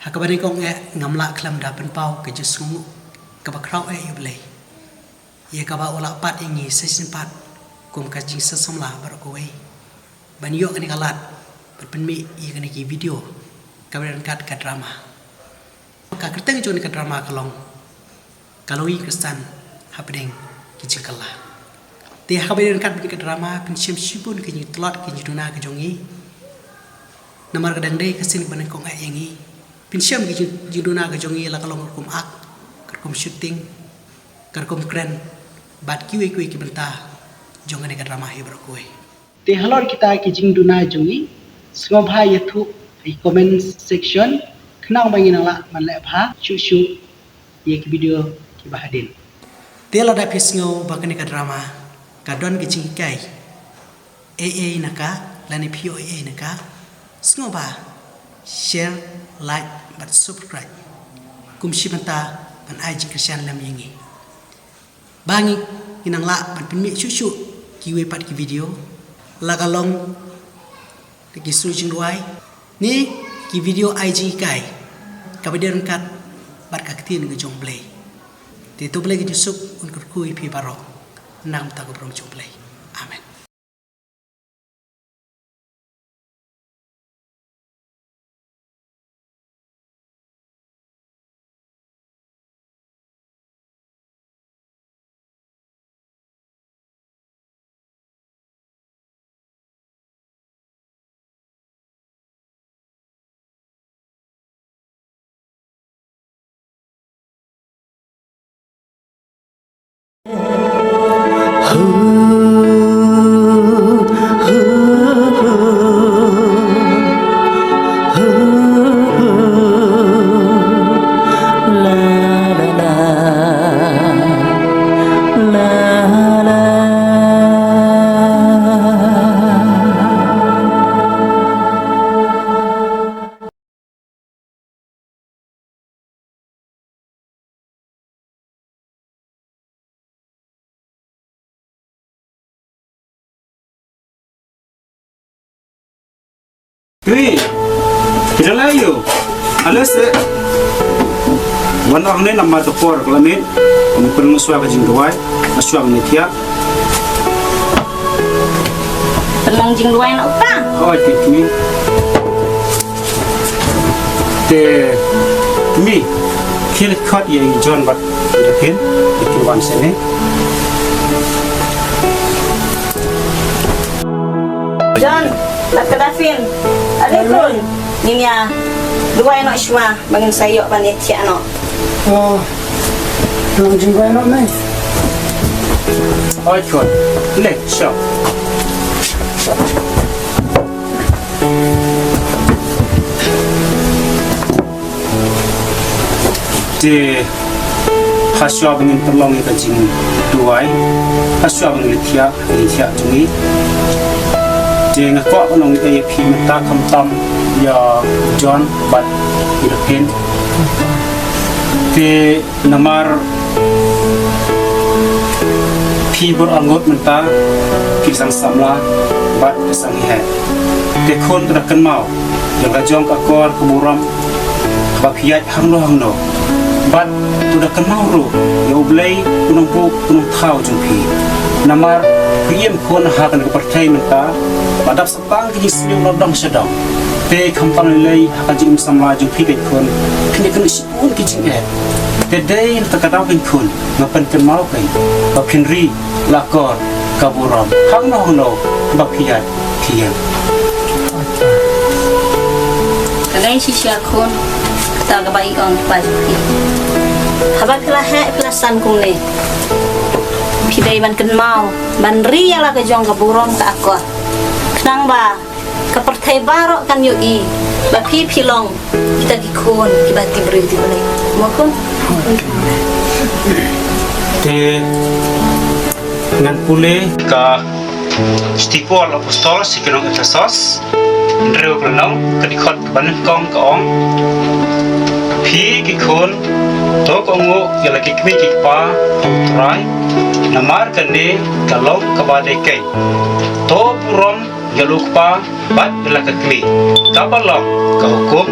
Hakabari kong ngamla klam da penpau ke jesungu ke bakrau yublei. Ia kaba ola pat ingi sesin pat kum kajing sesamla barokowe. Ban yo kani kalat berpenmi ia kani ki video kabaran kat ka drama. Ka kerteng jon ka drama kalong. Kaloi kristan happening ki cikala. Te kabaran kat ka drama pensiam sibun ke ni telat ke ni duna ke jongi. Namar kadang dei kesin ban kong yangi. Pinsiam ki juduna ke jongi la kalong kum ak kum shooting kum kren bat kiwe ki benta jongane ka drama he brokwe te halor kita ki jingduna jongi smobha yathu i comment section khnang bangin la manle bha chu ye ki video ki bahadin te la da pisngo bakane ka drama ka don ki jing kai aa naka lani pio aa naka smoba share like but subscribe kum shimanta ban aji Christian lam yangi bangi inang la ban pinmi shushu kiwe pat ki video la kalong ki sujing ruai ni ki video IG kai kabadian kat bat kaktin ke jong play ti to play ki jusuk un kui pi baro nam ta ko brom jong play amen. Wih, kita layu. Alas, warna ini nama topor kelamin. Mungkin musuh kajing doai, musuh menetia. Tenang jing doai nak apa? Oh, ini. Ini, kira kat yang John buat dekin, itu wan sini. John, nak kedafin. Alaikum. Ninya, dua anak semua bangun sayok panitia anak. Oh, tenang jing doai nak mai. Oh, John, leh, siap. Di haswa bangin terlong ika jing duai, haswa bangin litia jungi. Di ngakak nong ika ye pi menta kamtam ya John bat irakin. Di namar pi beranggut menta pisang samla bat pisang he. Di kon terakan mau yang kajong kakor keburam bakiat hangno. Bat sudah kenal ru, ya ublay unang buk unang tahu jumpi. Namar kuyem kon hakan kepercayai menta, badap sepang kini senyum lodang sedang. Te kampang lelai hakan jim samla jumpi ket kon, kini kena sipun kijing et. Te day terkadang kon, ngapan kenal kai, bapin ri lakor kaburam, hangno bakiat kiam. Kagay si kon. Tak kebaik orang pagi. Habis kelah kelasan kum ni. Pidai ban kenal, ban ria lah ke jong ke burung ke aku. Kenang ba, ke pertai barok kan yui. Ba pilong kita dikon, kita diberi di mana. Mohon. Te ngan pule ka stipol apostol sikenong Efesos. Rêu pranong kadikot ban kong kaong pi kikon to kongo yala kikmi kikpa utrai namar kane kalong kabade kai to purom yalukpa bat yala kikmi kabalong kahukum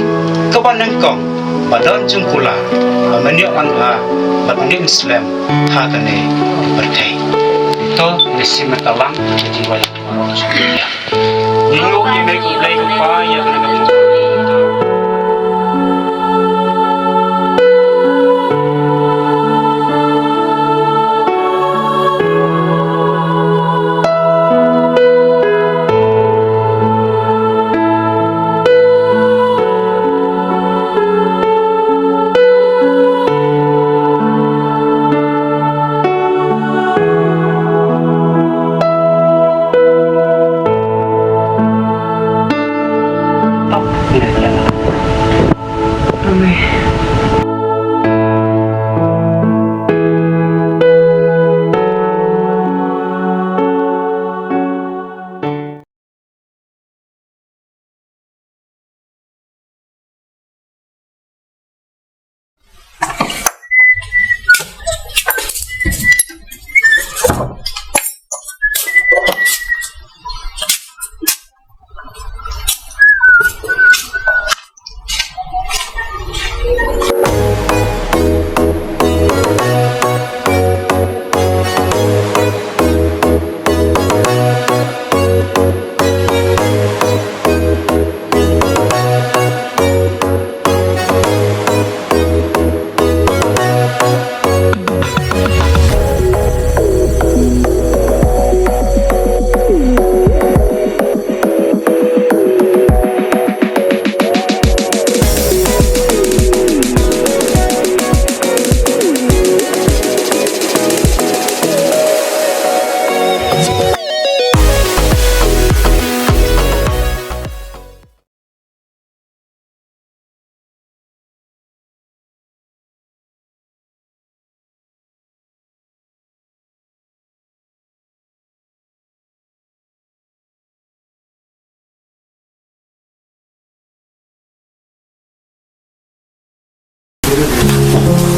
kabaneng kong badan jungkula menyo anha batni Islam hakane berkai itu nasi matalang jadi wajib orang semuanya ningo ki mereka play pa ya kena kamu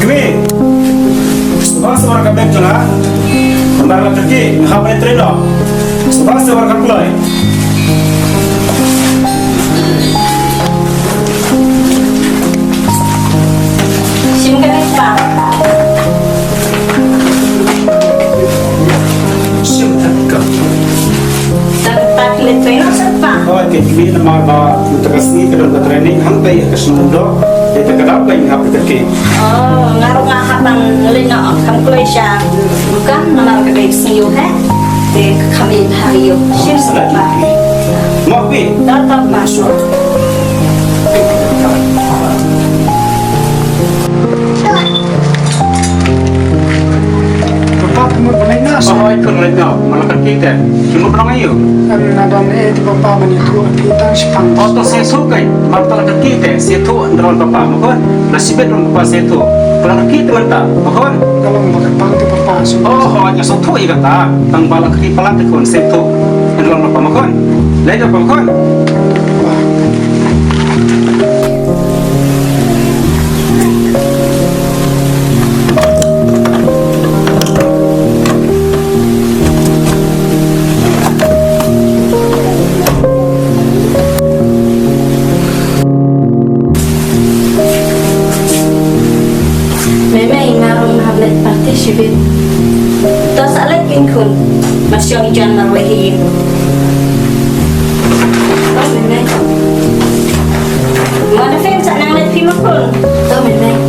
Kami, subah sebar kabel jalan, kembali lagi, hamil trainer, subah sebar kabel. Simkan pa. Simkan. Tak trainer pa. Oh, kami nama terkasih kedua training, hantai kesemudo, itu kenapa yang hamil lagi? Oh, ngaruh ngahapan lina kam Malaysia. Bukan nama kedai siu de kami hariyo. Simkan pa. Mau pi? Tetap masuk. Bapak mau balik nas. Oh, ikut lagi malah kita. Cuma berang ayo. Ada ni bapak menyentuh kita sepang. Oh, tu saya suka. Malah kita, saya tu dalam bapak, makon. Nasibet dalam bapak saya tu. Pulang kita mentah, makon. Kalau mau pang tu bapak semua. Oh, hanya satu ikan tak. Tang balak kiri palang tekun saya tu dalam bapak makon. Lain apa makon? Participate. Tas alay kun masyong jan marwahin. Oh, memang. Mana film sa nang let film kun? Oh, memang.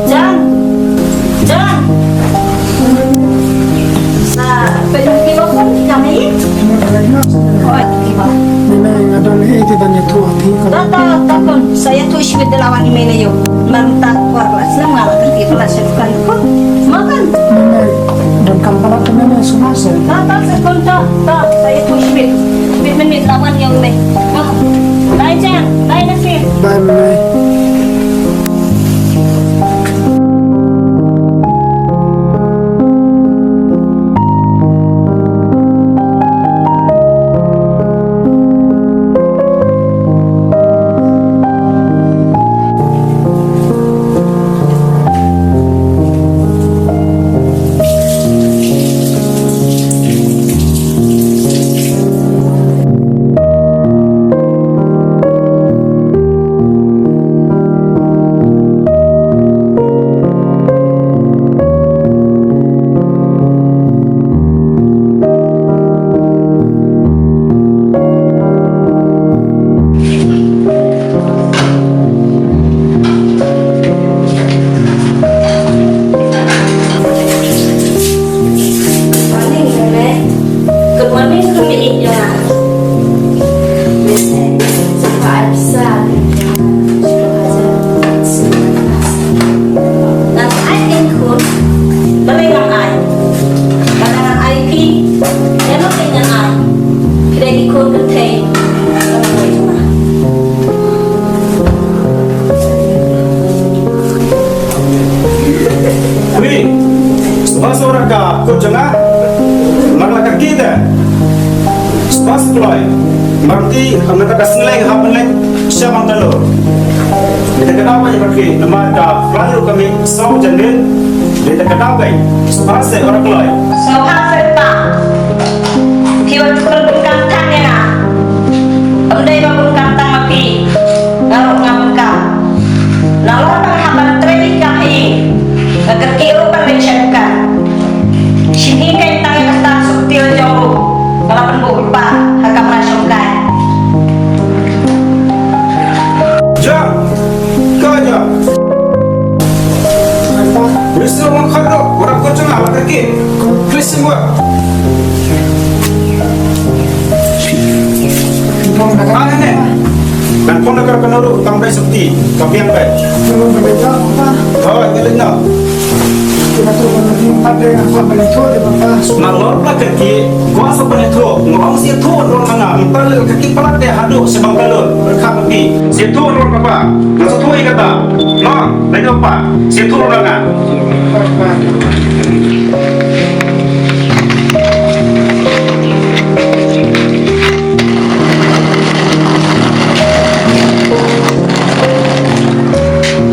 Jan. Jan. Sa film film kun kami. Oh, film. Memang ada ni itu dan itu hati. Takon saya tu isbet lawan ni mana yo. Mantak warla Islam ngalah kerja pelajar kan kok. Makan. Dan kampala tu memang semua saya. Tak sekonta. Tak saya tu isbet. Menit lawan yang ni. Wah. Lain jangan. Lain nasib. Bye bye. ini jangan. Sampai bisa. Dan ai ikut balengan ai. Balengan ai pi. Yang lo dengan ai. Kita ikut betul. Wih, sebab orang kah, kau jangan maklak kita. Sebab sekolah, berarti kami tak keseleng, hapeling, siapa kalau kita kenapa ya pergi, nama dah lalu kami saw jenis, kita kenapa? Sebab orang kelai. Soha serta. Kiwat berbengkang tangnya. Ondai berbengkang tang api. Ngarok ngabengkang. Nalor haban training kahi. Agar kiro kan mencegah. Sini kan tangnya kata subtil jauh. Kalau penbuka hakam rasungkai. Jam, kau jam. Besok orang kado, orang kau jangan maklak kita. Please semua. Mana ni? Dan pun nak kena urut tambah sekti, tapi yang baik. Oh, ini nak. Nalor lah kaki, kuasa penetro, ngomong si tu orang mana, impal kaki pelak dia haduk sebang galon, berkah pergi. Si tu orang apa? Masa tu yang kata, long, lagi apa? Si tu orang mana?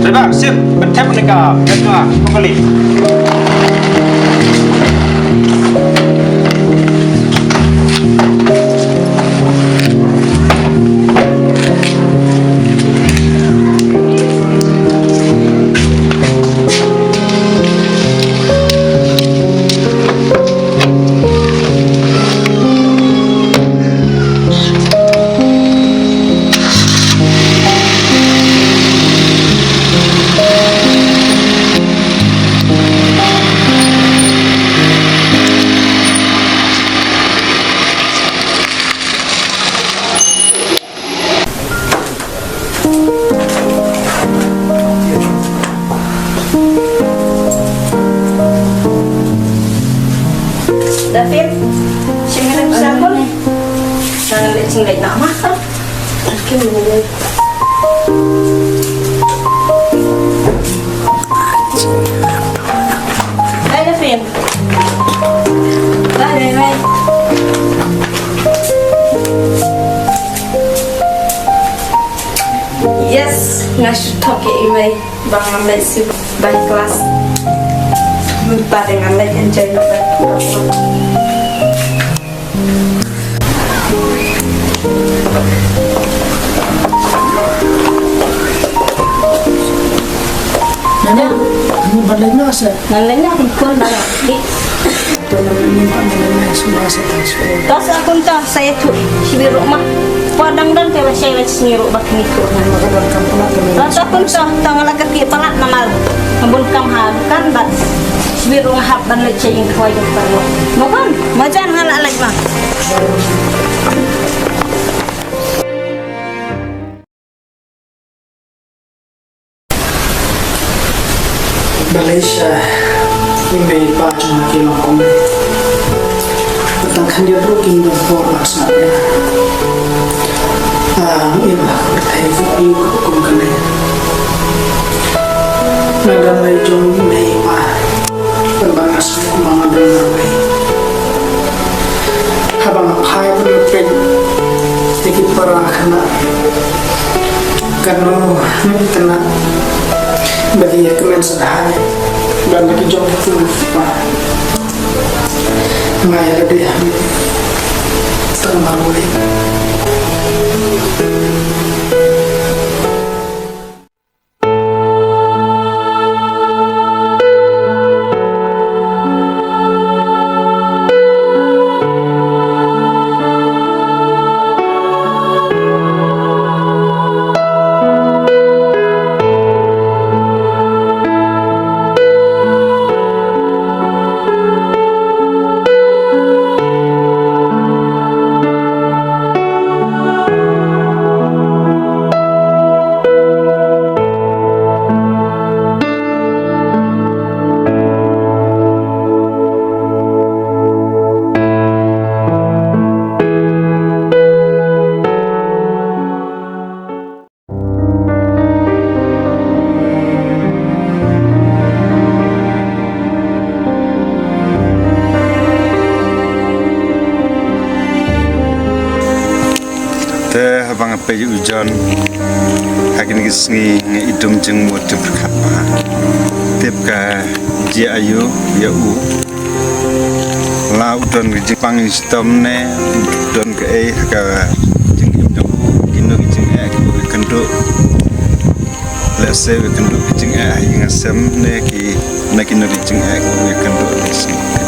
Sudah, sip, bertep mereka, semua, kembali. David, sini bisa pun. Jangan sini nak makan. Mungkin boleh. Hai David. Hai David. Yes, ngasih toke email bang ambil si baik kelas. Lupa dengan like and enjoy the Nana, ini balik nasa. Nalanya ikut banyak. Ito naman yung pamilya semua sa transfer. Tas akun ta saya tu sibiru mah. Padang dan kaya saya lagi seniru bak nito. Magandang kampuna kami. Tas akun ta tanggal agak ki palat namal. Ambon kam hal kan bat. Sibiru ngahap ban le cing kawai dokter. Makan, majan hal alak mah. Malaysia imbe pa cuma kilo kom. Tentang kan dia broking the for asapnya. Inilah bertai ibu kom kene. Naga mai jong mei pa. Perbangas kumanga donawai. Habang apai pun sedikit perah karena kena bagi kemen sederhana dan lagi jauh itu pak ngaya dia terlalu te habang apa ujan hakin gisngi idum jeng mo te berkat ma tep ka ji ayu ya u lau don jeng pang stom ne don ke ka jeng idum kinu jeng kendo lese kendo jeng yang sem ne ki na kinu jeng kendo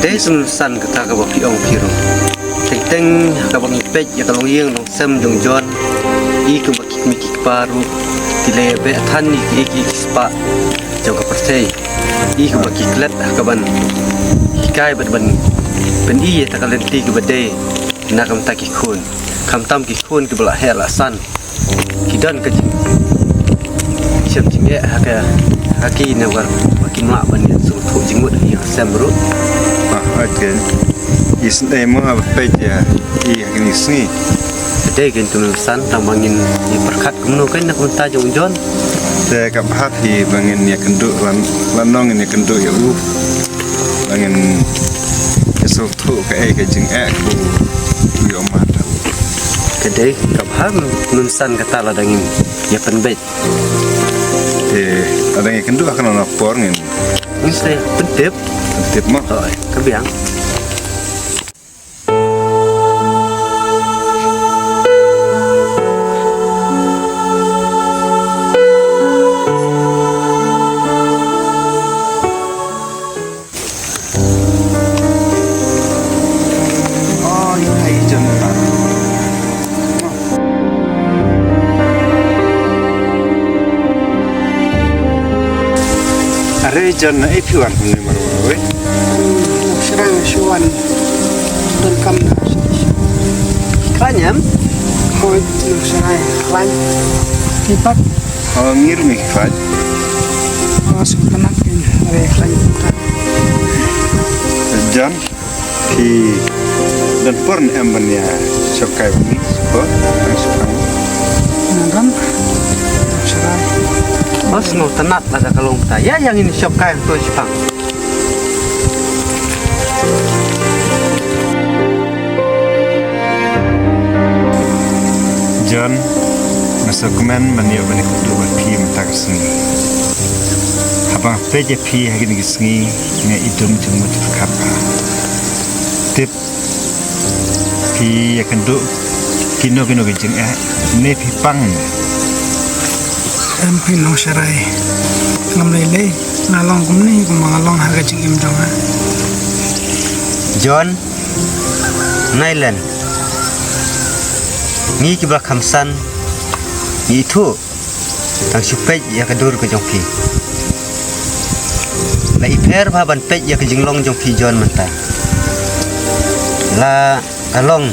Đây sun san kata ka baki ong piro. Teng ka bang pej ya kalong yeng nong sem dong jon. I ka baki miki paru. Tile be than ni ki spa. Jong ka percay. I ka baki klet ka ban. Kai ban ben i ta ka lenti ka bade. Na kam ta ki khun. Kam tam ki khun ki bala he la san. Ki dan ka jing. Sem jing e ha ka haki na war baki ma ban ya su thu jing mut ya sem ru. Oke, isne mo apa ya? Iya ini sih. Đây cái tụi san tang bangin di perkat kumno kan nak unta jong jon. Saya kap happy bangin ya kenduk lanong ini kenduk ya bangin esok tu ke jeng ku yo mata. Kedai kap ham nun san kata la dangin ya penbet. Ada yang kenduk akan lapor ngin. Ini saya pentip mah. Oh, kebiang. Oh, yang hai jen. Are jen ipuan ni maroi. Serang syuan dan kamna. Kanyam Hoi serang klan. Ipak Oh, ngir mi fat. masuk kenak ini dari klan. Jan ki dan porn embannya sokai ini sport yang suka. Nangan serang. Mas no tenat ada kalong ta. Ya yang ini shop kain tu Jepang. John masuk kemen mania bani kudu berpi mentak seni. Habang peje pi hagi ngi seni nge idum jemut kapa. Tip pi yakendu kino gejeng ne pi pang. MP no serai. Ngam lele nalong kumni kumangalong haga jing im jonga. John Nyland ni kibla khamsan ni itu tang supej ya kadur ke jongpi la iper ban pej ya ke jinglong jongpi John menta la kalong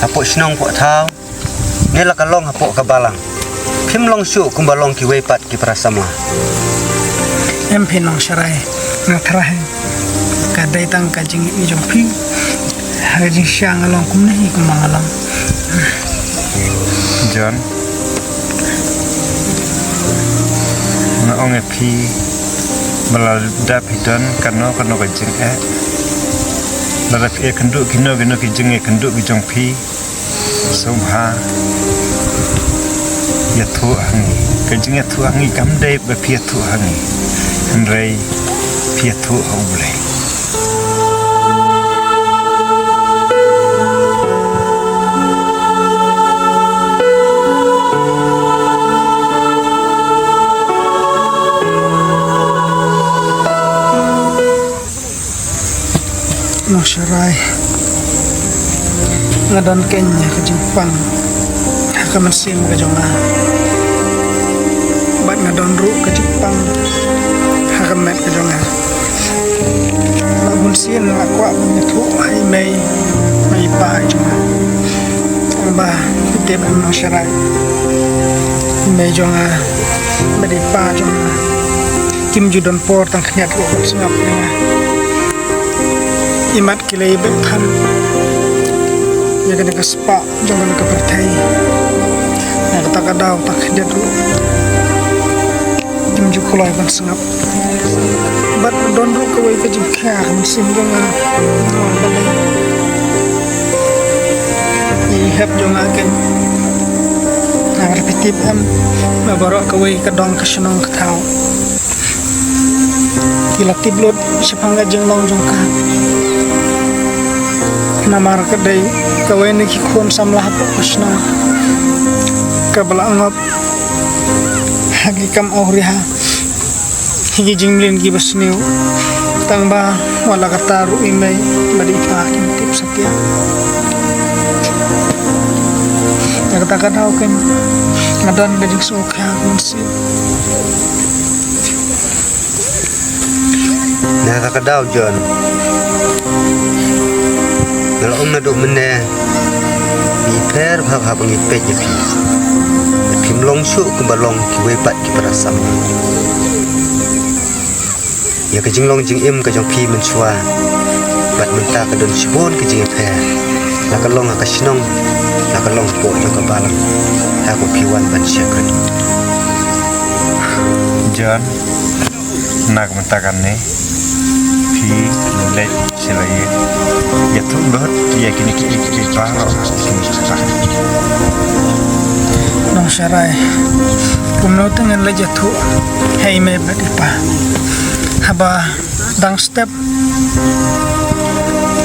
apok snong pok thau ni la kalong apok kabalang phim long su kumbalong ki wepat ki prasama MP no serai. Ngatrahe kadai tang kajing i jongpi. Haga jing siang along kumni kumangalong. John na onge pi balal dap hidan kano gejeng balap kendu kino gejeng kendu bijong pi somha ya tu hangi gejeng ya tu hangi kamdai ba pi tu hangi henrei pi tu auble No serai. Ngadon Kenya ke Jepang. Haka mesim ke jonga. Bat ngadon ru ke Jepang. Haka met ke jonga. Lagun sien lakwa menyetu ai mei pa jonga. Amba tip no serai. Mei jonga. Medi pa jonga. Kim judon por tang khnyat ru singap ni. Imat kilai bethan ya kena ke spa jangan ke pertai ya kata kadau tak dia dulu tim jukulai bang sengap bat don ru ke wai ke jikha musim jangan balai hep jong agen ang repetip mabarok kawai kadong kasunong katao kila tiblot sepangga jeng long jong ka namar kadai kawai ni kikon samlah kusna kabala angop hagi kam auriha higi jinglin gi basniu tangba wala kataru imay badi pa tip satya katakan hau kan ngadan bajing sokha kunsi na kakadaw John ngalong na do mene mi per bha bangi pe je pi kim long su ke balong ki we pat ki parasam ya ke jinglong jing im ke jong pi men chua bat menta ke don sibon ke jing pe la ka long ka sinong la ka long po jong ka balang ha ko pi wan ban syakran John nak mentakan ne pi le selaye ya tu lot ya kini ki paro nong syarai kumno tengen le jatu hei me badi pa haba dang step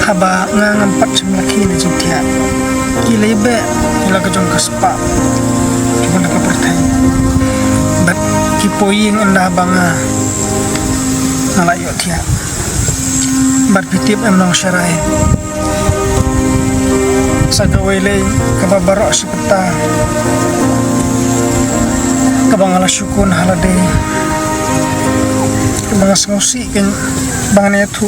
haba ngam pat semlaki na jintia kilebe ila ka jong kaspa kibana ka pertai bat kipoying anda banga nalayo tia bat pitip nong syarai sagawele kababaro sepeta kabangala syukun halade kabangas ngosi kan bangane tu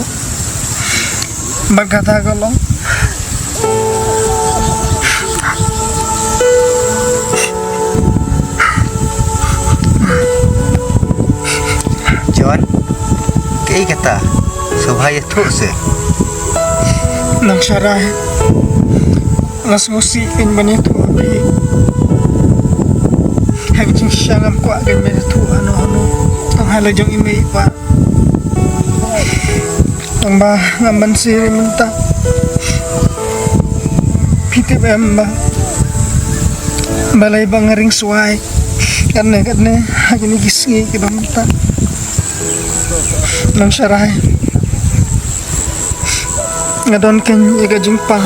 bagata galong John kei kata sobhaya tu se nang syarai las ngosi kan bani tu abi haging syangam ko agen bani tu ano ang halajong imay pa ang ba ngamban siri menta pitip ba balay bang ring suway karena haging gisngi kita menta nang syarai ngadon ken yaga jingpang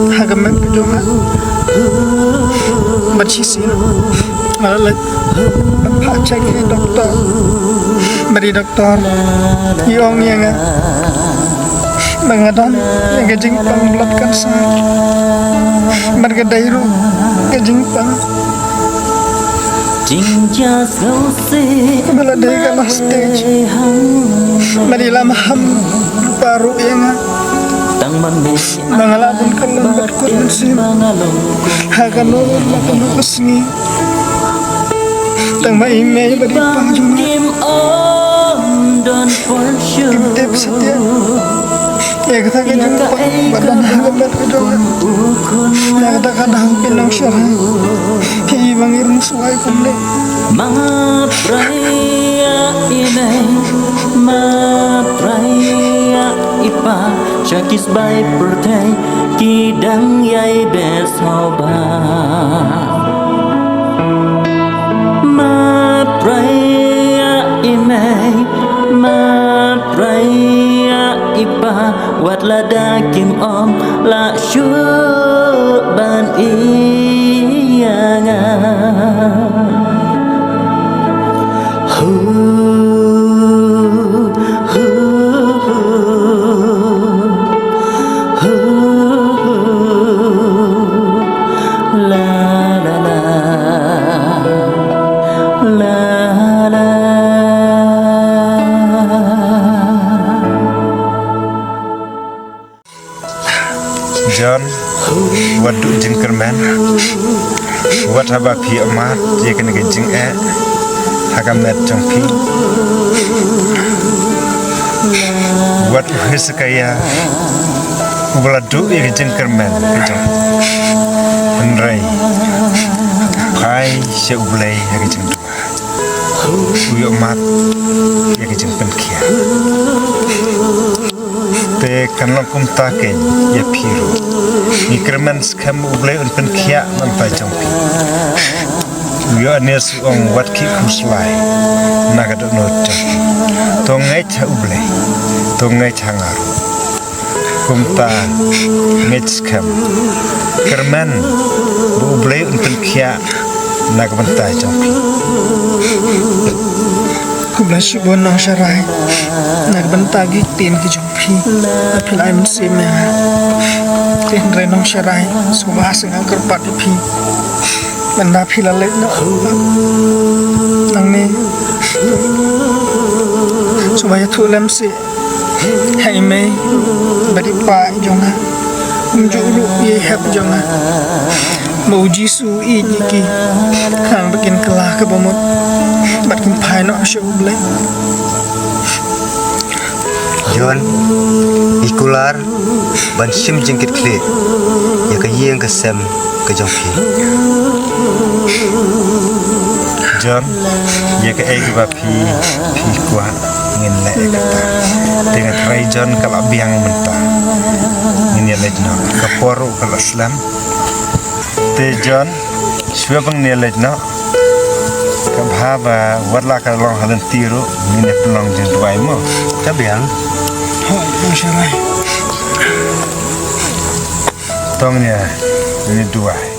hagamen kejoma bachisin malat baca ke dokter beri dokter yong yang bangadon yaga jingpang blood cancer margadairu ke jingpang bala dai kala stage beri lamham baru yang Bangalabon kalang berkut sim hagan nurun makan kesni tang mai me badi pajum kimtep setia ya kata ke jumpa badan hagan berkedongan ya kata kadang pinang syarah hi bangirun suai kumle mga praya inay mapraya ipa Shakis by pertay kidang yay besoba mapraya inay mapraya ipa wat ladakim om la syuban iyangan John wadu jingkerman wat haba pi amat ye kene jing hakam net jongpi wat hiskaya ubuladu ye jingkerman jong enrai kai se ublai ye jing uyo mat ye jing penkia te kanlong kum take ye piru ni kerman skam ublay un pen kia mantai jongpi yo anes ong wat ki kuslai naga do no jongpi to ngai cha ublay to ngai changar kumta ngai skam kerman ublay un pen kia naga mantai jongpi Kubla shibon nang sharai nagbantagi tin ki jumpi apilai mun sim ya tin re nang sharai subah sing angker pat pi banda philale no nang ni subah ya thulam se hai me badi pa jonga julu ye hab jonga mau jisu i ki khang bikin kelah ke bomot bat kim phai no shu ble John ikular ban sim jengkit kle ya ka yeng ka sem ka jongpi John ya ka egi ba pi kwa ngin le kata dengan trai John kala biang menta ngin ya lejna ka poru kala slam te John shwe bang ne lejna ka bhaba warla ka long halan tiro ngin ya pelong jin duai mo ka biang hoi nang sharai tong ne ni duai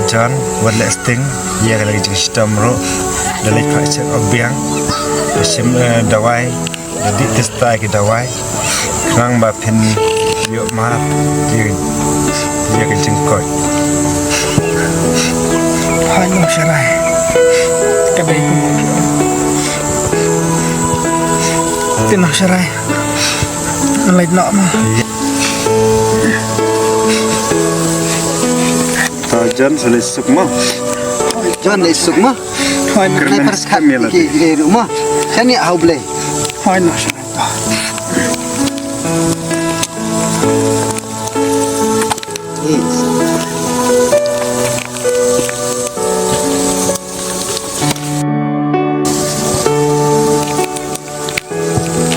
John wala sting ya lagi justam ro dalai praktek obiang sim dawai jadi testa ki dawai krang ba pen yo ma ya ke jengkoi hai nang sharai ka bai ku tin nang sharai lai no ma John soleh sukma John le sukma hoi nang kai pas khat ki rumah sani au ble hoi nang sharai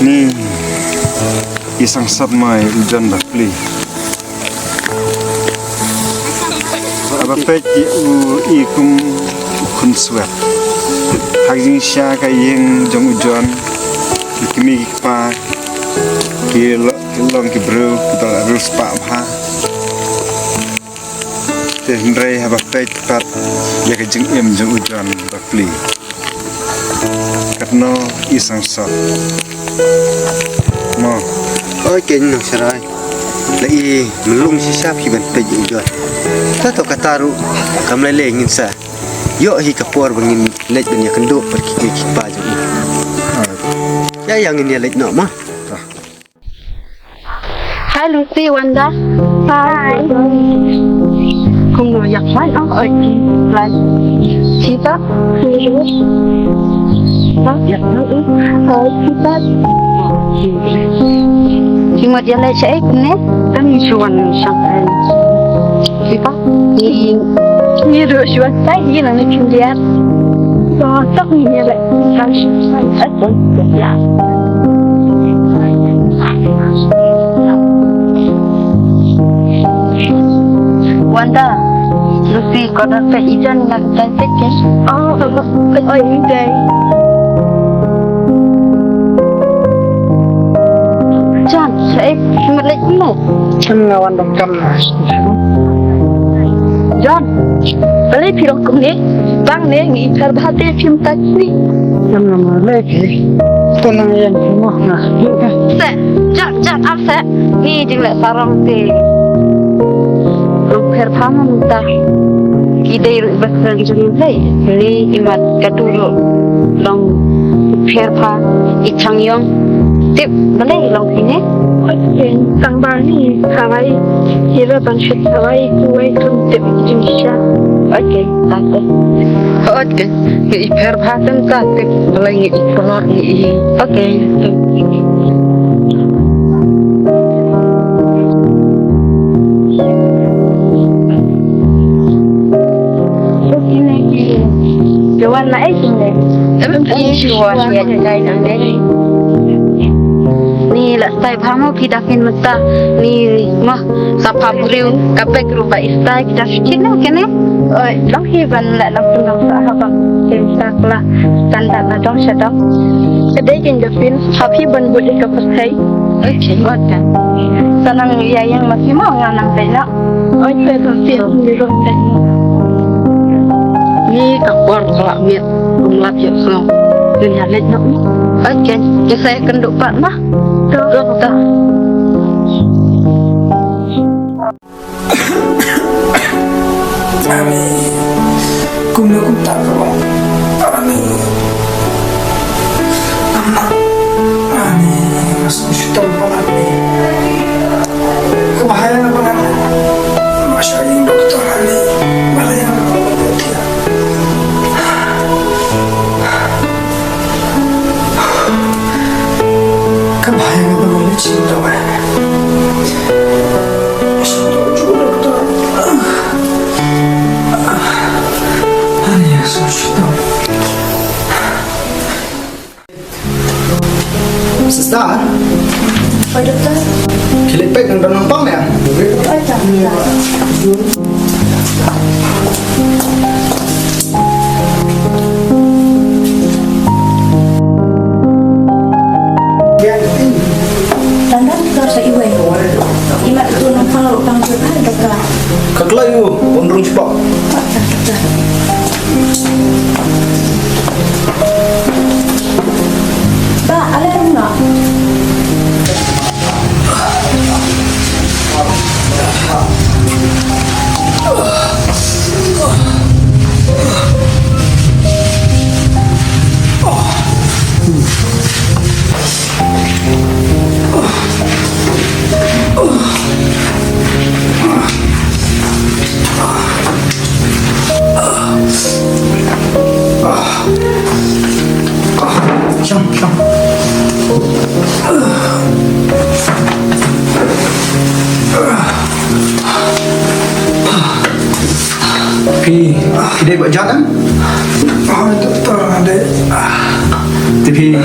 ni isang sabmai John bakli Bapak ikum kun swat haging sya ka yeng jong ujon ikimi pa kilong ki bro kita rus pa ha te ndrei ha bapak pat ya ka jeng em jong ujon bakli katno isang sa mo oi ken no sarai lai melung si sap hi ban pe ujon tato kataru kamle le ngin sa yo hi kapor bangin lej ben ya kendo pergi ki pa jo ya yang ini lej no ma Hi Lucy, Wanda. Hi. Cùng người giặt máy áo ở là chị ta. Đó, giặt nó ướt. Chị ta. Chị một giờ lại sẽ cùng nè. Đang chuồn sang đây. Chị ta. Như rửa chuồn tay gì là nó chuyên gia. Đó, chắc như vậy. Sang ít bốn giờ. Wanda, Lucy có đặt phải ý chân là tay tích chứ? Cái ơi như đây. John, sẽ mặt lệch một. Chân là Wanda cầm là. John, balik phim cũng đi. Bang nè nghĩ cả ba tê phim tách đi. Chân là mà lê kì. Tôi năng yên cũng mong là. Sẽ, John, anh sẽ. Nghĩ chừng lại sarang tê. Rupher phama muta kidai bakran jung lai li imat katuro long pher pha ichang yong tip balai long hine tang ba ni kawai hira ban shit kawai kuwai kum tip jing sha Okey, takut. Okey, ngi per bhatam takut, boleh ngi kolor ngi. Okey. Jawan naik ni. Tapi jual dia jadi nanti. Ni lah saya faham pidakin mata ni mah sapaburiu kapek rupa istai kita fikir nak kene. Dah hiban lah nak tunggu sahabat kita lah standar nak dong sedap. Kedai jenjapin happy ban boleh kapasai. Okey, kan. Senang ya yang masih mau nganang benak. Okey, tapi di rumah ni kapor kelak miat umlat ya semua. Dunia lek nak ni. Okey, saya kenduk pak mah. Dokter. Ami, kumna kumta kau. Ami, masuk syuting banget nih. Kebahagiaan banget. Masya Allah, dokter Ali, malah banget dia. Kebahagiaan banget cinta banget. Sister, Pak doktor. kilipek ng nampang ya? Tanda kita sa iwe. Ima itu nampang lo pang jual dokter. Kaklayu, pondrong cepat. Ba, ada enggak? Ide buat jalan? Oh, dokter ada. Tapi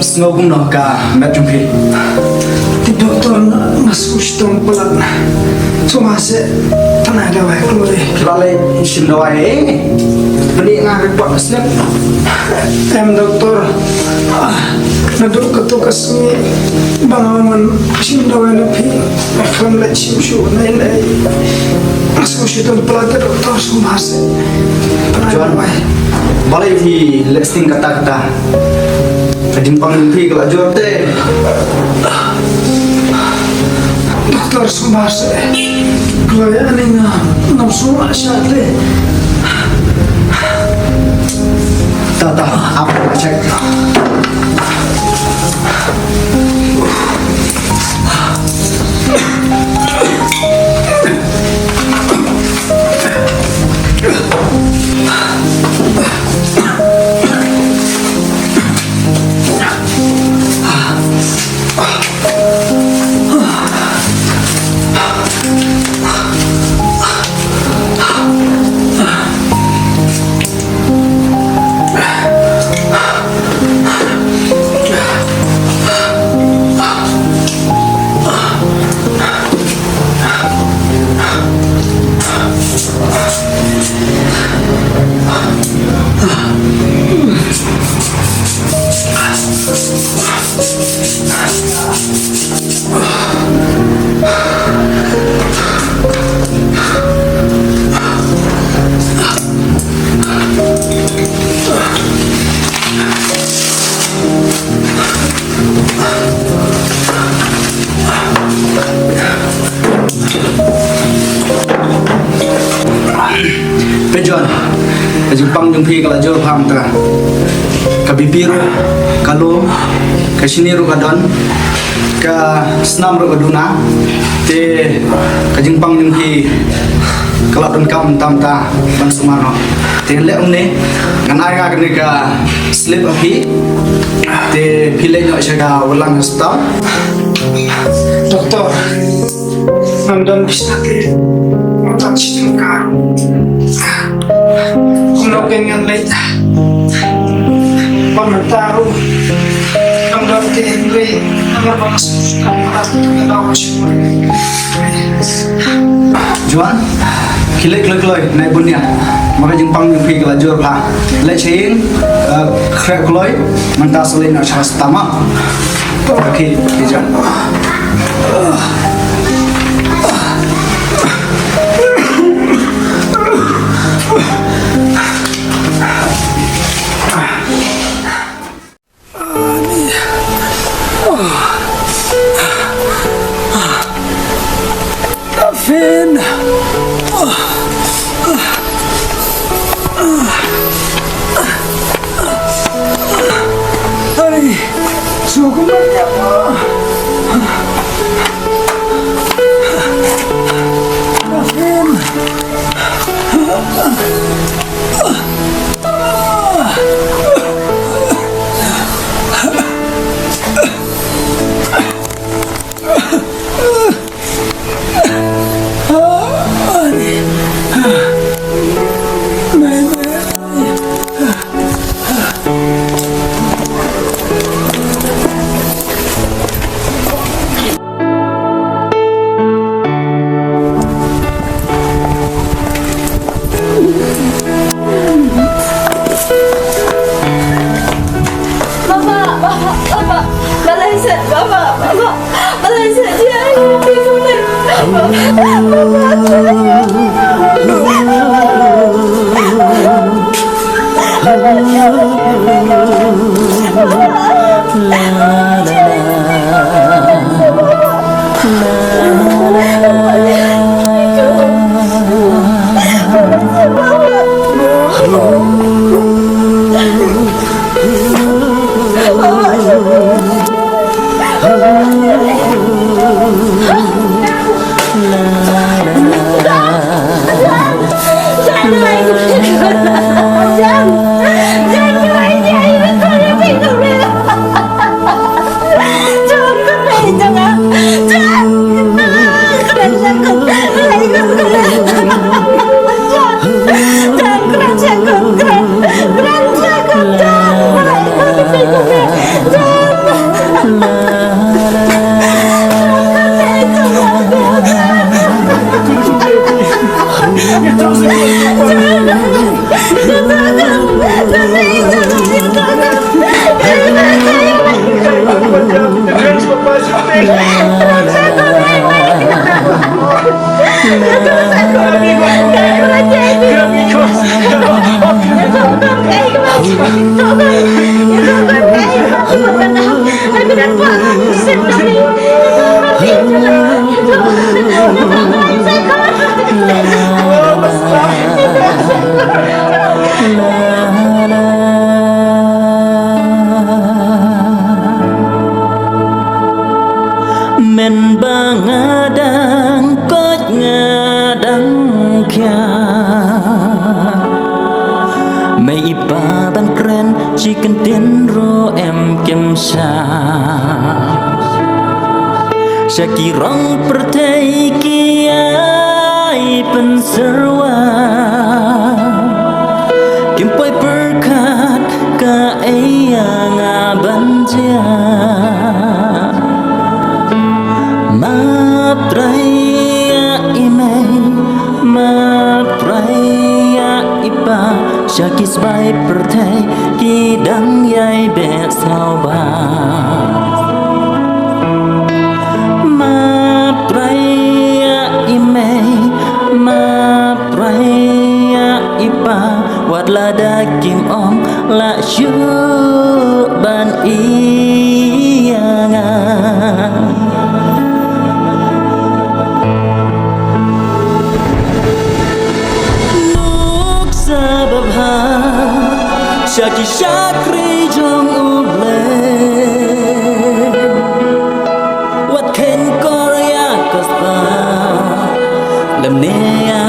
sengau nak ka mat jumpi. Di dokter masuk syuting pelan. Cuma se tanah dah baik keluar. Kelale isim dawai. Beli ngah report snap. Dokter naduk ketukas ni bangun isim dawai napi. Akan lek simsu naik naik. Masuk syuting pelan dokter cuma se. Jual balai di listing kata-kata. Kadimpang jumpi kalau jual teh. Dokter semua se. Kalau yang ni nafsu asyik. Tata apa cek? Pejuan, Jepang jumpi kalau jauh paham tak? Kabibiru, kalau kasiniru kadon, ka senam ru kaduna, te kajengpang jumpi kalau dan kaum tamta ban sumarno ten le umne nganai ga ga slip api te phile nyo shaga ulang hospital doktor namdan bisa ke otak citengkar kuno kenyan leit pamataru namdan te gue namdan bangas kamar kalau semua Juan kilek loi nai bunya maka jempang pi kala jor pha le chain krek loi manta selain na chas tama oke Juan Finn. Hari, suku banyak. Finn. Men bangadang kot ngadang kya Mày ipa ban kren chicken tin ro em kem sha Shaki rong pertaiki ai penserwa Kimpoi perkat ka eyang abanjia Mapraya imay, mapraya ipa Shakis bay pertay, kidang yay besau ba Mapraya imay, mapraya ipa Wat lada kim om la shu ban iyanga Shaki shakri jong uble Wat ken korea kaspa Lemnea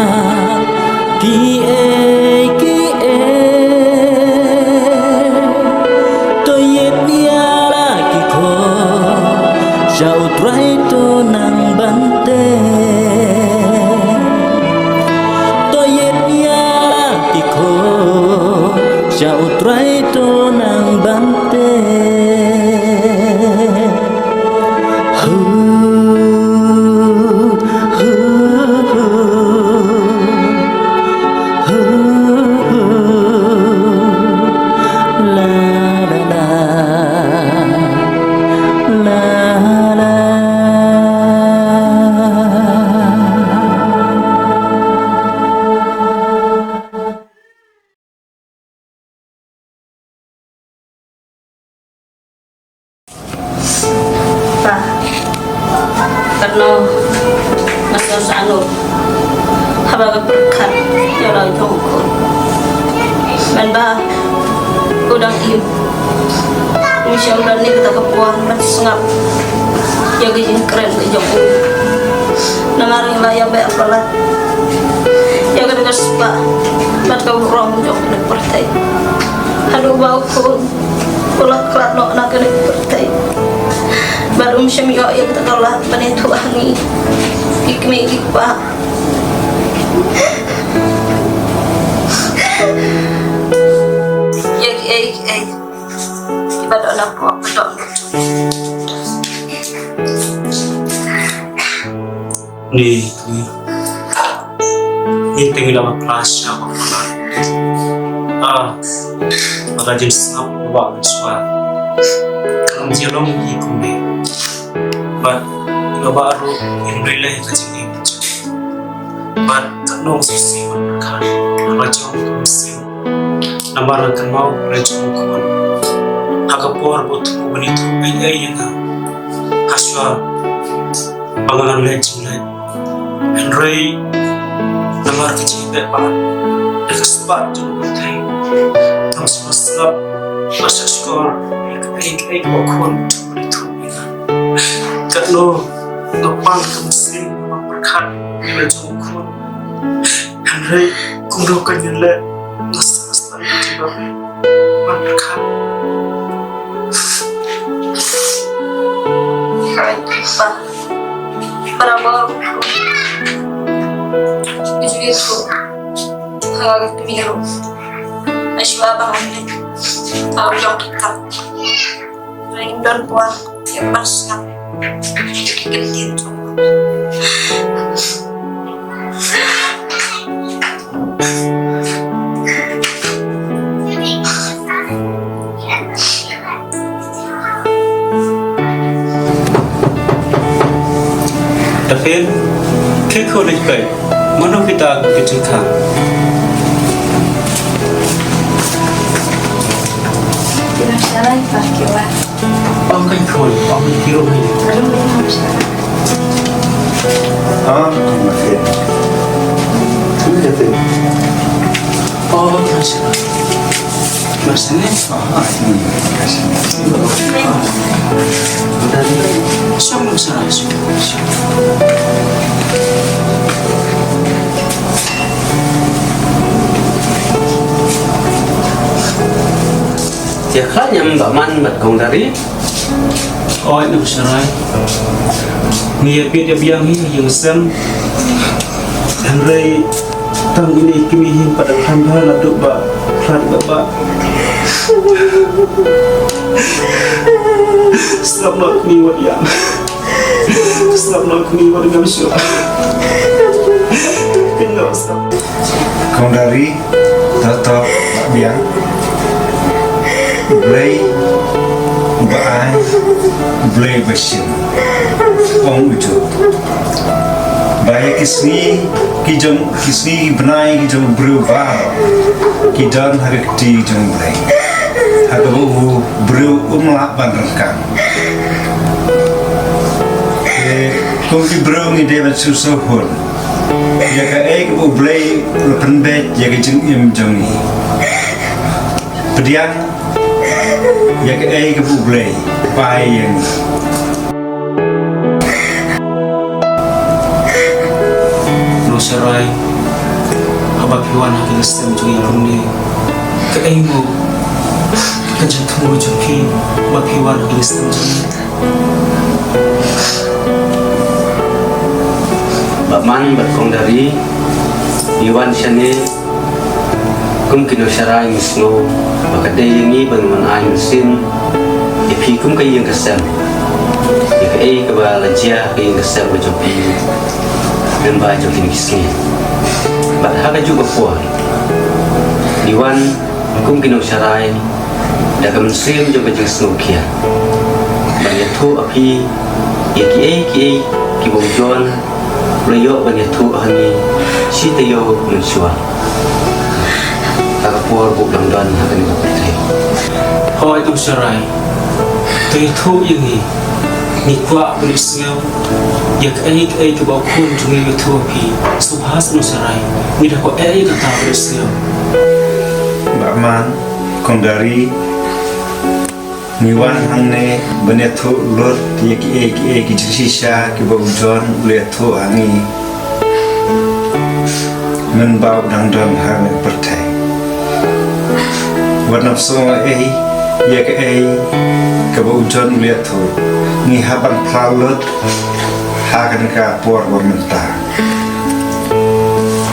karena masa sanu haba berkat ya la jongkon manda udang im misyam dan ni kita kepuan sengap ya gejin keren ke jongkon nangaring la ya be apalat ya kan gaspa bat kau rong jongkon pertai aduh bau kun kulak kelat no nak kena pertai baru syami ya kita kalah panetu angi ikme ikpa ya ibadah nak buat betul ni tinggal dalam kelas apa maka jenis apa buat suara kalau jelong ikut ni but baru Alhamdulillah kaji ni but kanong sisi berkat rajong mesin namar kan mau rajong kon agapor butuh benito ay yang kaswa pangangan lejing Henry namar kaji bepa dekat jong berkai tam sebab masa skor ay kon benito kat lo ngepang ke mesin memperkat nilai jongkon Henry kumrokan nilai nasa juga memperkat para baru itu agak kemiru masih abang ini tahu yang dekat lain dan buat yang pasang gentin tu. Tapi, kekau lepas mana kita ketika Tidak salah pakai wah. pakai kau, pakai kiro ni. Kalau belum salah. Masih. Sudah jadi. Masih ni. Kasih. Semua salah Ya kan yang mbak man bat kong dari oh itu serai ni dia biang ni yang sem Henry tang ini kimihin pada hamba laduk ba plat ba selamat ni wat yang selamat ni wat ngam syo kenal stop Kong dari Toto biang Blay Baai Blay Bashir Om Ujo Baik kisni benai kijong berubah Kidan hari keti kijong Blay Hagabu berumlah bandrengkan Kung ki bro ni David Susohun Ya ka bu Blay Lepenbet ya kijong im jongi Pediang ya ke bublé bayang no serai abak yuan hakin sistem jungi kumni ke mo ke jantung jungi abak yuan hakin sistem jungi mbak man bat kong dari Iwan Shane kum kino sharai misno maka dayangi bangun ayin sin ipi kum kay yung kasam ika ay kabalajya kay yung kasam ba jopi dan ba jopi kisni bat haga juga puan Iwan kum kino sharai daga mensim juga jeng snokia banyak tu api iki ay kibong jon Layo banyak tu hani si tayo mensuah agapur bukan dan akan dipercayai. oh itu serai tu yang ni kuat berisau ya ke bau kun jungi itu pi subhas nusarai ni dah ko kata bersio Mbak Man kong dari niwan hangne benetu lor ki sisa ki bau jon letu angi men bau dang dang hang pertai warna songa ya ke bau jon letu ni haban plalut hakan ka por mentah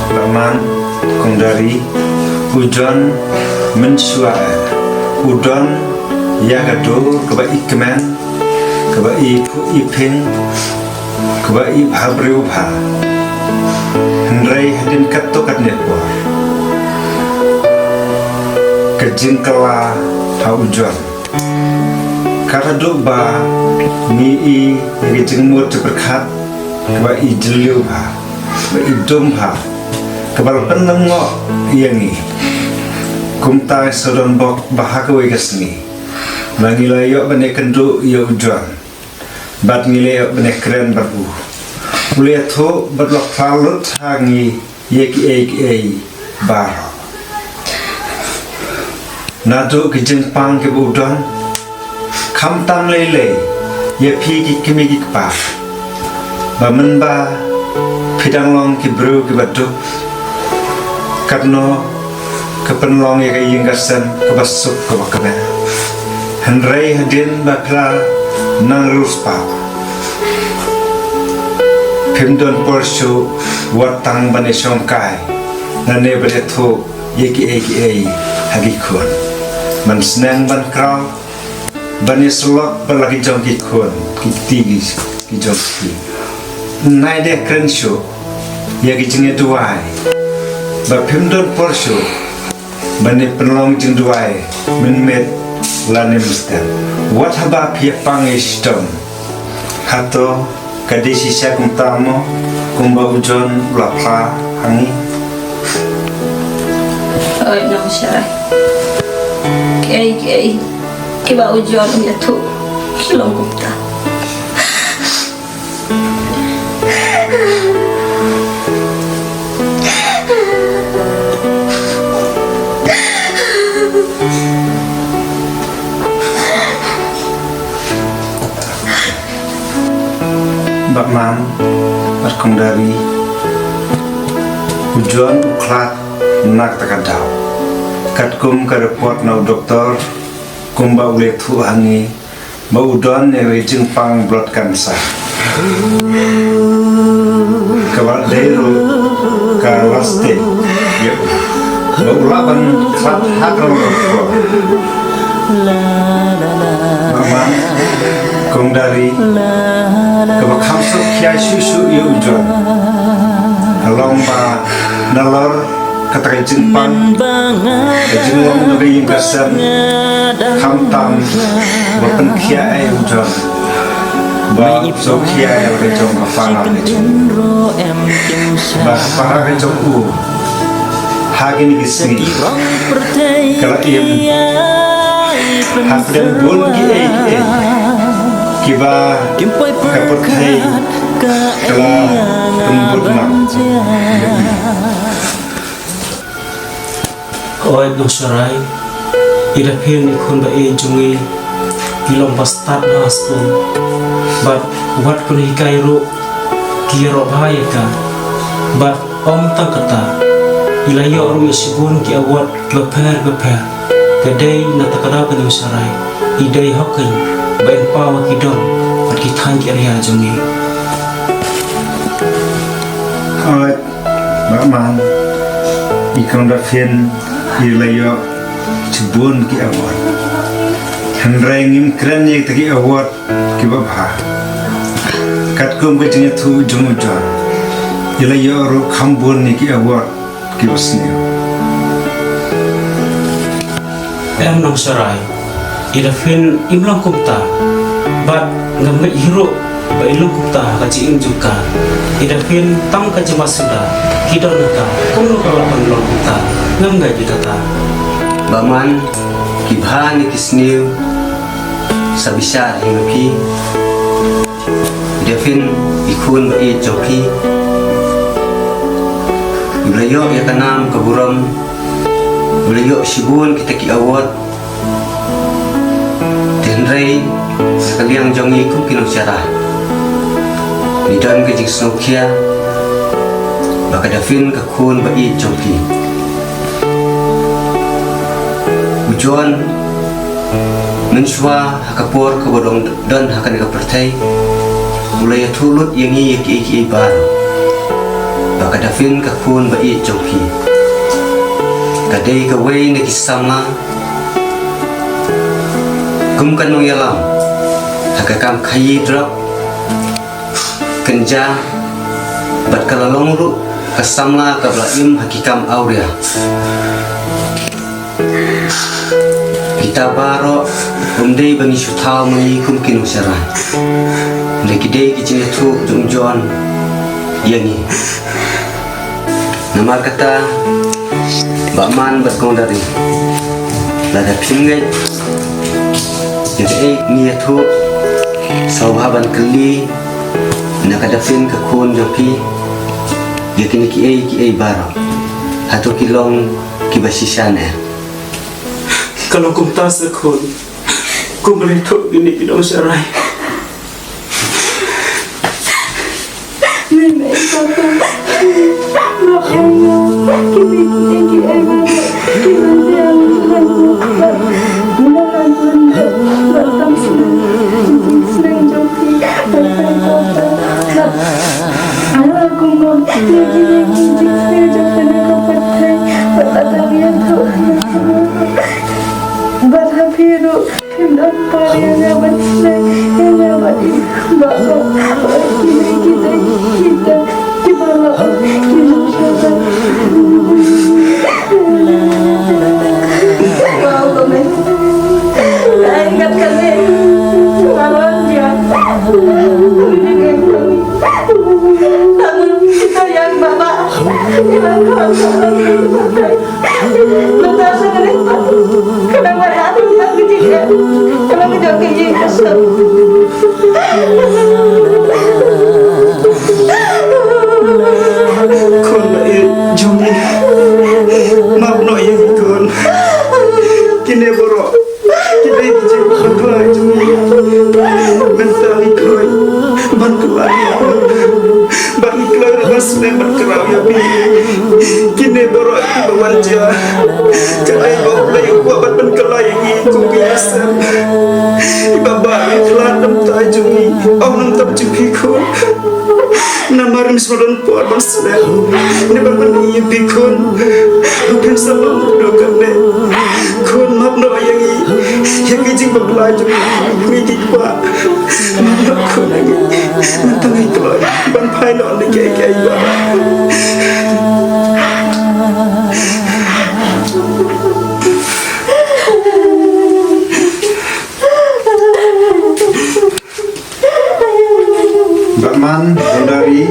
Mbak Man kong dari hujan mensuara udon ya kado keba ikman keba iping keba habreubha hendrai hadin katokat netbor kejingkala haujon karado ba ni kejingmur berkat keba ijliubha keba idomha kebal penengok yangi kumtai sodon bok bahakawe kesni mangilayok bane kenduk ya ujuan bat ngilayok bane keren baru kuliah tu berlok falut hangi yeki baro nado ke jengpang ke udon kam tam lele ya pigi kimi kpa bamen ba pidang long ke bro ke baduk karno kepenlong ya kayak yingkasan kebasuk kebakabe Henry hadin bakla nang ruspa Pimdon Porsche watang bane songkai nane beretu yeki hagikun man senang ban kraw bane sulok berlagi jongkikun kitigi kijokki naide krensho yaki jinge duai ba Pimdon Porsche bane penlong jing duai menmet lane mustan wat haba pia pangistom hato kadisi syakum tamo kumba ujon lapla hangi oi no syarai kiba ujon ya tu kilong kupta Mbak Man berkong dari ujuan uklat nak takadau katkum ke report nau doktor kumba ule tu hangi mau udon ewe jengpang blood cancer kawal dero karwaste ya mau ulaban klat hakal doktor Mbak Man kong dari kebak hamsuk kiai susu ya ujuan lomba nalor kata jengpang jenglong dari yingkasan hamtam bapen kiai ujuan bak so kiai rejong kafana bak para rejong hagin gisni kalau im hafdan bun kiai kiba kapot hai kala tembur mak oi no sarai ira phen ikun ba jungi ilong bastat na astu but what kun hikairo kiro bhaya ka but om takata ilayo ru yasigun ki awat beper kadai na takada pa no sarai idai hokai bain pawa kidong at kitang area jungi Alright, Mbak Man ikang dafin ilayo cibun ki awat Henry ngim keren ye tagi awat ki babha katkum ke jinge tu jumujan ilayo ru khambun ni ki awat ki basniyo em nong sarai ida fin imlang kumta bat ngamai hero ba ilong kumta kaci juga ida fin tam kaci masuda kidon naka kuno kalau panlong kumta ngamgai kita Baman kibhan kisniu sabisa hingapi defin kun ba I joki Belayo ya kanam kaburam Belayo sibun kita ki awat Tenrei kaliang jongi kum kino cara Nidan ke jik snokia Baka dafin ka kun ba I joki Ujuan Mensua hakapor kabodong dan hakan ka pertai Mulai tulut yang iki bar Baka dafin ka kun ba I joki Kadai ka way na kisama Kum kanong yalam Hakakam kayi drap Kenja Bat kalalong ru Kasamla kablaim hakikam aurea Kita baro Umdei bangi syutau mengikum kinu sarai Lekidei kicing itu jongjon Yangi Namar kata Bakman berkong dari Lada pingai Jadi ni itu Sawaban keli Nakadafin kakun joki Yakini ki baro Hatu kilong kibasisane Kalau kum tak sekun, kum boleh tok gini kidong sarai. Berhabiru dan parianya bersenang yang abadi bahwa kita di bawah kita wow kami ingat kami lawan dia namun kita yang bapak yang betul sekali kadang berhati kita kecil kalau kita kecil kesel Kun baik jongi, maaf no yang kun. Kini borok, kita kecil berkelai jongi. Mentali koi, berkelai. Bagi kelai dengan senang berkerau ya bi. Kini borok itu berwajah. Kadai bawa pelai kuat berkelai ini kubiasa. Bapa itulah nampak jongi, nampak jongi kun. Namarim seorang puan masalah, ni bermani ia bikun, bukan sama berdoa ne. Kun maaf no yang jing berbelaju, mikir kuat, maaf kun lagi, tengah keluar, ban pilot ni kaya Bakman dari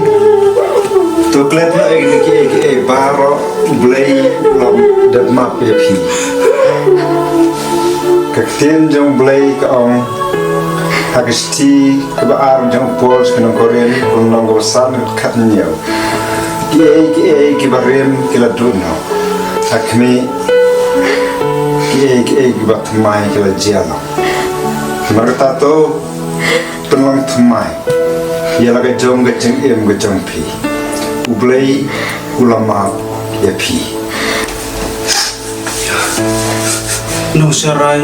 Toklet na iki baro blay lam dat map pi Kaktien jong blay kaong Hagisti kebaar jong pols kenong korean kunong gosan katnyo ki barem kila duno Hakmi ki bat mai kila jalo Marta to penlang tumai ia lagi jom geceng geceng pi ublei ulama ya pi No sarai,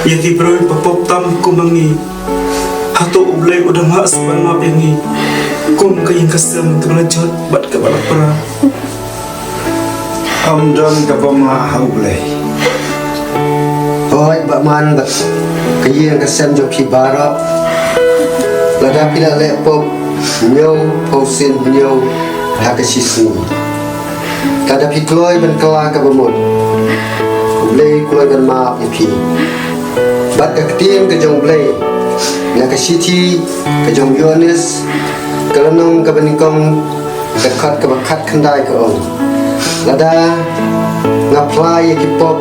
ia kibroi papop tam kumangi. Hatu ublei udah mak seban maaf yangi. Kum kayang kasem terlejot bat kepala pera. Amdon kabomla ublei. Hoi bakman bat kayang kasem jo pi bara. Lada pila lepop nyau pausin nyau hakasisni kada pikloi ben kala ka bamut blei kuloi ben ma pi bat ka tim ke jong blei na ka siti ke jong yones kalanong ka benikong dekat ka bakat khandai ka on lada ngaplai ki pop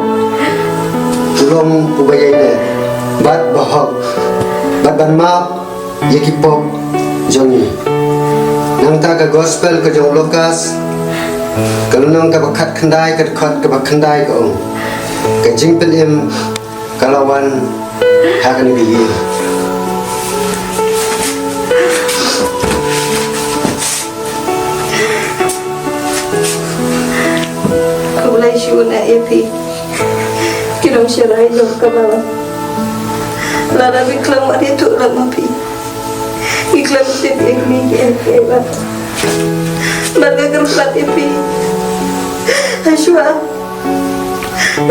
tulong ubayai ne bat bahok bat ban ma Yaki pop jongi nang ta ka gospel ka jong Lukas kalau nang ka bakat khandai ka khot ka bakhandai ka ong ka jing pen em kalawan hakan bi Kulai shuna epi kirong shirai dong kabawa lara biklam ari tu lamapi iklam tin ekni ke ba baga gerpat epi ashwa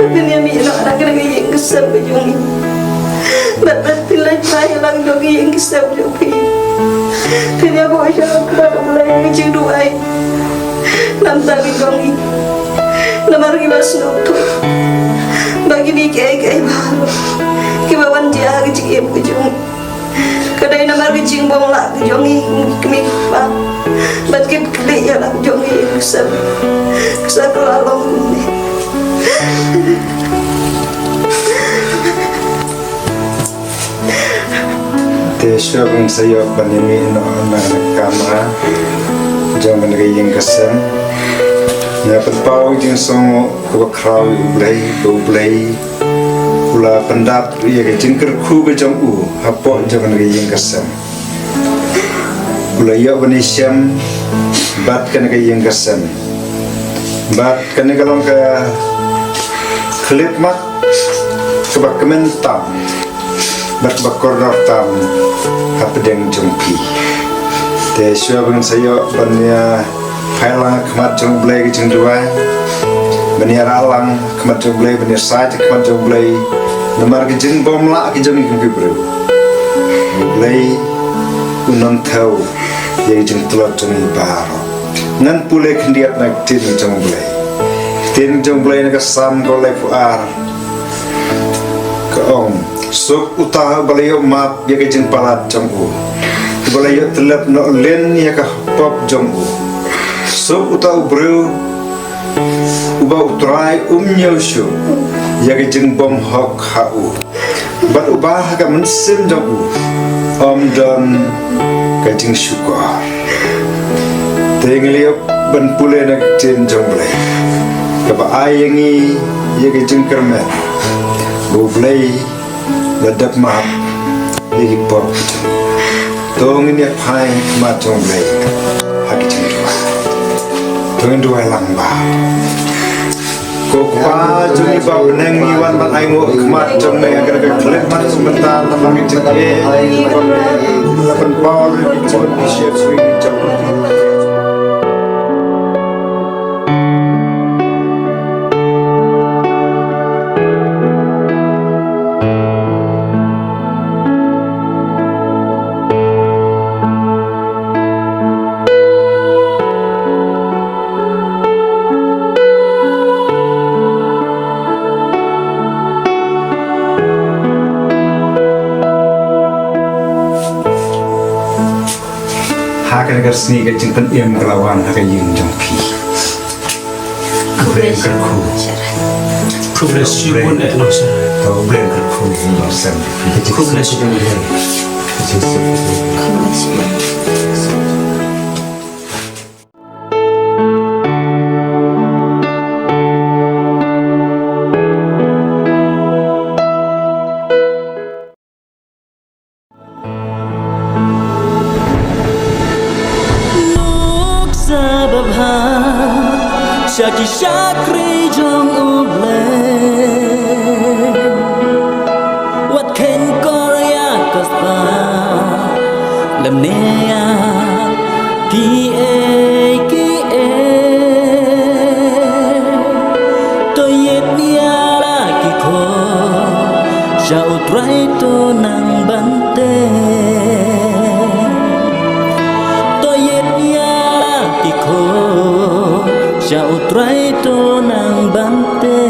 dunia mi no ara gergi yang kesam bejungi babat pilai pai lang dogi yang kesam jopi tiada boja ba mulai jing duai nam tagi gongi namar gilas nutu bagi ni kai baru kibawan dia kecik bujung kadai namar kecing bong la jongi kemi pa bat kip kli ya la jongi kusab kusab lalong ni te syabung saya panimi no na kamera jangan gayeng kesem ya petpau jing songo ko kraw blay ula pendap ria ke jingker khu ke jong u hapo jangan gayeng kesem ula yo benisiam bat kan gayeng kesem bat kan kalong ke klip mat kebak kementam bat bakor tam hapedeng jongpi te syabung saya banya Kailang kemat jong blay ke jeng duai Bani alang kemat jong blay Bani sajak kemat jong blay Namar ke jeng bom la ke jong ikan pibru Blay unang tau Yang jeng telot jong ibaro Ngan pulai kendiat nak tin jong blay Tin jong blay nak sam golai puar Keong Suk utah balayo map Ya ke jeng palat jong u Balayo telap no len Ya ke pop jong u so utau bro ubau try nyoshu ya ke jeng bom hok hau bat ubah ka mensim jong don ka jeng syukur tengliop ban pule nak jen jong blay ka ba ayengi ya ke jeng kermet bo blay ladap map ya ke pop tong ini pai ma jong blay ha ke jeng Tuhan dua lamba. Kokwa juni bau neng iwan ban aingo kemat jom neng agar ke klip mat sebentar lama ngecek lapan bau jom di share swing jom. Hakan agar seni ke jeng pen iam kelawan hakan yung jong pi. Bleng kerku. Progress pun no sir. Tau bleng kerku yung sen. Progress pun Shaki shakri jong uble Wat ken korea kaspa Lemnea ki e To yet niara ki ko Sha utrai to nang bante To yet niara ki ko Sha utrai to nang bante